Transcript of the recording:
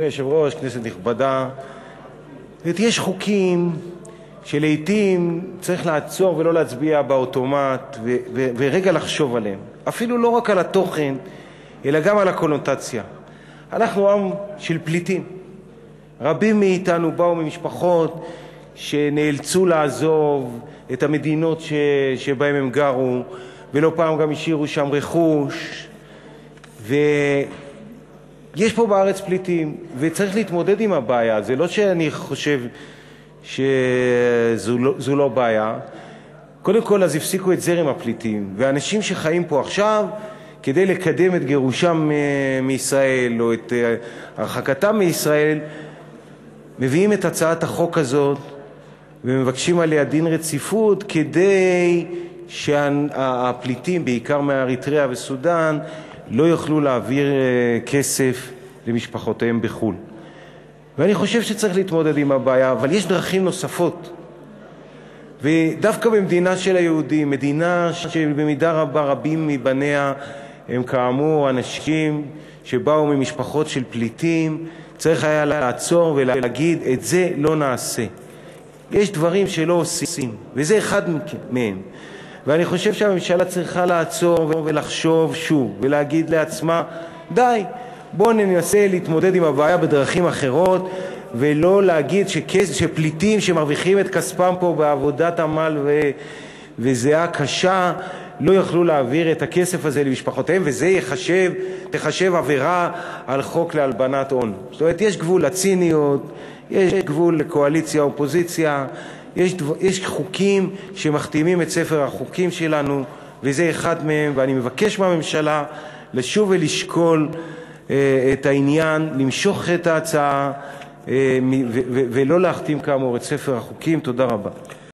יושב-ראש, כנסת נכבדה, יש חוקים שלעתים צריך לעצור ולא להצביע באוטומט ורגע לחשוב עליהם, אפילו לא רק על התוכן אלא גם על הקונוטציה. אנחנו עם של פליטים. רבים מאיתנו באו ממשפחות שנאלצו לעזוב את המדינות שבהם הם גרו, ולא פעם גם השאירו שם רכוש, יש פה בארץ פליטים, וצריך להתמודד עם הבעיה. זה לא שאני חושב שזו לא בעיה. קודם כל, אז הפסיקו את זרם הפליטים, ואנשים שחיים פה עכשיו, כדי לקדם את גירושם מישראל, או את הרחקתם מישראל, מביאים את הצעת החוק הזאת, ומבקשים עליה דין רציפות, כדי שהפליטים, בעיקר מאריתריאה וסודאן, לא יוכלו להעביר כסף למשפחותיהם בחו"ל. ואני חושב שצריך להתמודד עם הבעיה, אבל יש דרכים נוספות. ודווקא במדינה של היהודים, מדינה שבמידה רבה רבים מבניה הם כאמור אנשים שבאו ממשפחות של פליטים, צריך היה לעצור ולהגיד, את זה לא נעשה. יש דברים שלא עושים, וזה אחד מהם. ואני חושב שהממשלה צריכה לעצור ולחשוב שוב, ולהגיד לעצמה, די, בואו ננסה להתמודד עם הבעיה בדרכים אחרות, ולא להגיד שפליטים שמרוויחים את כספם פה בעבודת עמל וזיעה קשה, לא יוכלו להעביר את הכסף הזה למשפחותיהם, וזה תחשב עבירה על חוק להלבנת הון. זאת אומרת, יש גבול לציניות, יש גבול לקואליציה, אופוזיציה, יש חוקים שמכתימים את ספר החוקים שלנו, וזה אחד מהם, ואני מבקש מהממשלה לשוב ולשקול את העניין, למשוך את ההצעה ולא להכתים כאמור את ספר החוקים. תודה רבה.